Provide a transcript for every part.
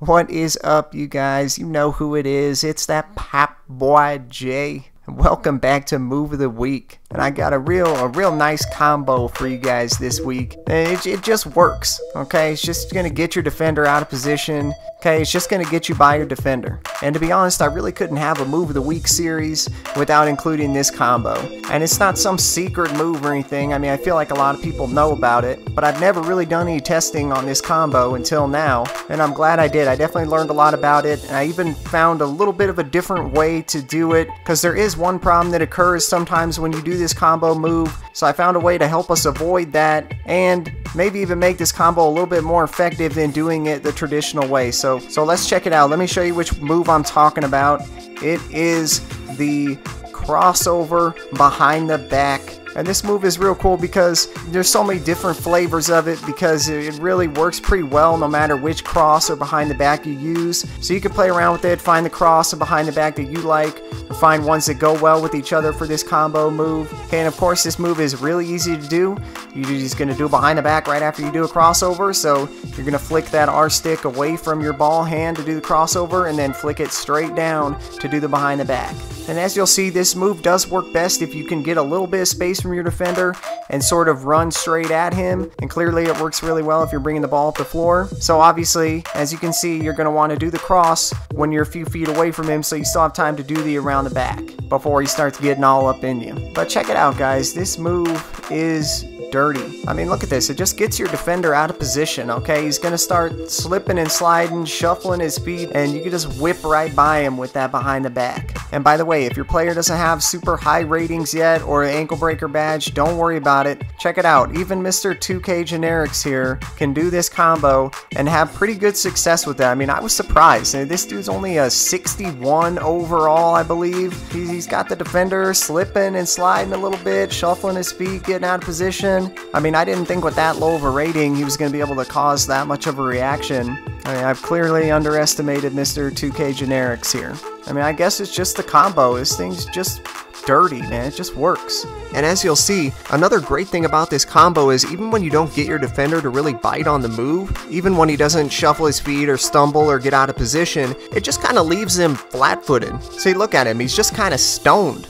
What is up, you guys? You know who it is. It's that Popboy J. Welcome back to Move of the Week. And I got a real nice combo for you guys this week. And it just works, okay? It's just going to get your defender out of position. Okay, it's just going to get you by your defender. And to be honest, I really couldn't have a Move of the Week series without including this combo. And it's not some secret move or anything. I mean, I feel like a lot of people know about it, but I've never really done any testing on this combo until now. And I'm glad I did. I definitely learned a lot about it. And I even found a little bit of a different way to do it, because there is one problem that occurs sometimes when you do this combo move. So I found a way to help us avoid that and maybe even make this combo a little bit more effective than doing it the traditional way. So let's check it out. Let me show you which move I'm talking about. It is the crossover behind the back. And this move is real cool because there's so many different flavors of it, because it really works pretty well no matter which cross or behind the back you use. So you can play around with it, find the cross or behind the back that you like, or find ones that go well with each other for this combo move. Okay, and of course this move is really easy to do. You're just going to do behind the back right after you do a crossover. So you're going to flick that R stick away from your ball hand to do the crossover, and then flick it straight down to do the behind the back. And as you'll see, this move does work best if you can get a little bit of space from your defender and sort of run straight at him. And clearly it works really well if you're bringing the ball up the floor. So obviously, as you can see, you're going to want to do the cross when you're a few feet away from him, so you still have time to do the around the back before he starts getting all up in you. But check it out, guys. This move is dirty. I mean, look at this. It just gets your defender out of position, okay? He's going to start slipping and sliding, shuffling his feet, and you can just whip right by him with that behind the back. And by the way, if your player doesn't have super high ratings yet or an ankle breaker badge, don't worry about it. Check it out. Even Mr. 2K Generics here can do this combo and have pretty good success with that. I mean, I was surprised. This dude's only a 61 overall, I believe. He's got the defender slipping and sliding a little bit, shuffling his feet, getting out of position. I mean, I didn't think with that low of a rating he was going to be able to cause that much of a reaction. I mean, I've clearly underestimated Mr. 2K Generics here. I mean, I guess it's just the combo. This thing's just dirty, man. It just works. And as you'll see, another great thing about this combo is even when you don't get your defender to really bite on the move, even when he doesn't shuffle his feet or stumble or get out of position, it just kind of leaves him flat-footed. See, look at him. He's just kind of stoned.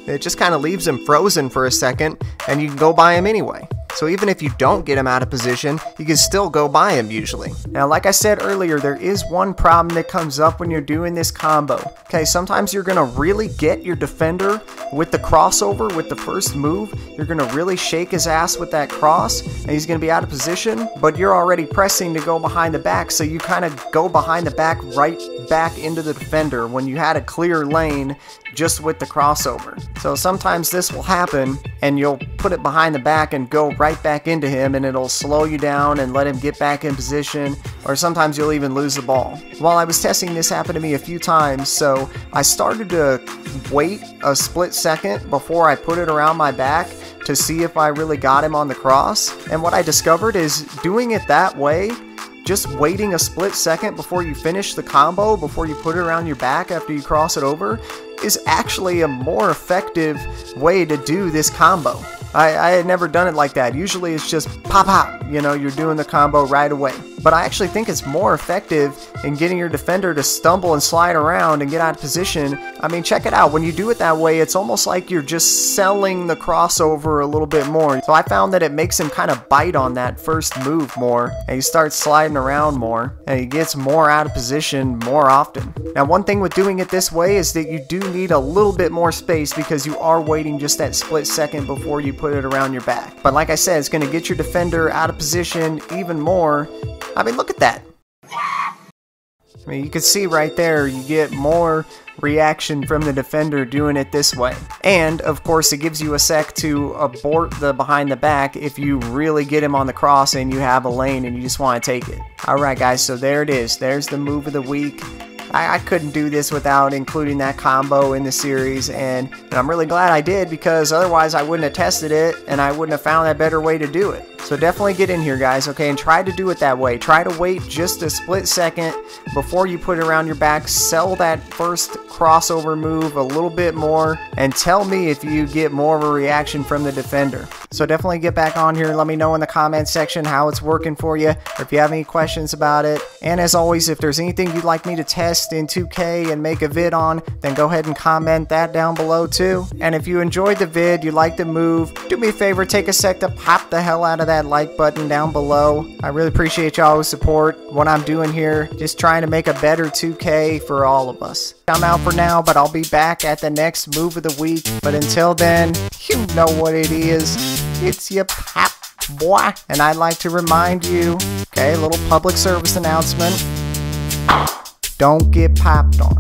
It just kind of leaves him frozen for a second, and you can go by him anyway. So even if you don't get him out of position, you can still go by him usually. Now, like I said earlier, there is one problem that comes up when you're doing this combo. Okay, sometimes you're going to really get your defender with the crossover with the first move. You're going to really shake his ass with that cross, and he's going to be out of position, but you're already pressing to go behind the back, so you kind of go behind the back right back into the defender when you had a clear lane just with the crossover. So sometimes this will happen and you'll put it behind the back and go right back into him, and it'll slow you down and let him get back in position, or sometimes you'll even lose the ball. While I was testing, this happened to me a few times, so I started to wait a split second before I put it around my back to see if I really got him on the cross. And what I discovered is doing it that way, just waiting a split second before you finish the combo, before you put it around your back after you cross it over, is actually a more effective way to do this combo. I had never done it like that. Usually it's just pop pop, you know, you're doing the combo right away. But I actually think it's more effective in getting your defender to stumble and slide around and get out of position. I mean, check it out. When you do it that way, it's almost like you're just selling the crossover a little bit more. So I found that it makes him kind of bite on that first move more, and he starts sliding around more, and he gets more out of position more often. Now, one thing with doing it this way is that you do need a little bit more space, because you are waiting just that split second before you put it around your back. But like I said, it's going to get your defender out of position even more. I mean, look at that. I mean, you can see right there, you get more reaction from the defender doing it this way. And, of course, it gives you a sec to abort the behind the back if you really get him on the cross and you have a lane and you just want to take it. Alright, guys, so there it is. There's the move of the week. I couldn't do this without including that combo in the series, and I'm really glad I did, because otherwise I wouldn't have tested it and I wouldn't have found a better way to do it. So definitely get in here, guys, okay, and try to do it that way. Try to wait just a split second before you put it around your back. Sell that first crossover move a little bit more and tell me if you get more of a reaction from the defender. So definitely get back on here and let me know in the comments section how it's working for you, or if you have any questions about it. And as always, if there's anything you'd like me to test in 2K and make a vid on, then go ahead and comment that down below too. And if you enjoyed the vid, you like the move, do me a favor, take a sec to pop the hell out of that like button down below. I really appreciate y'all's support, what I'm doing here, just trying to make a better 2K for all of us. I'm out for now, but I'll be back at the next move of the week. But until then, you know what it is. It's your Popboy, and I'd like to remind you, okay, a little public service announcement. Don't get popped on.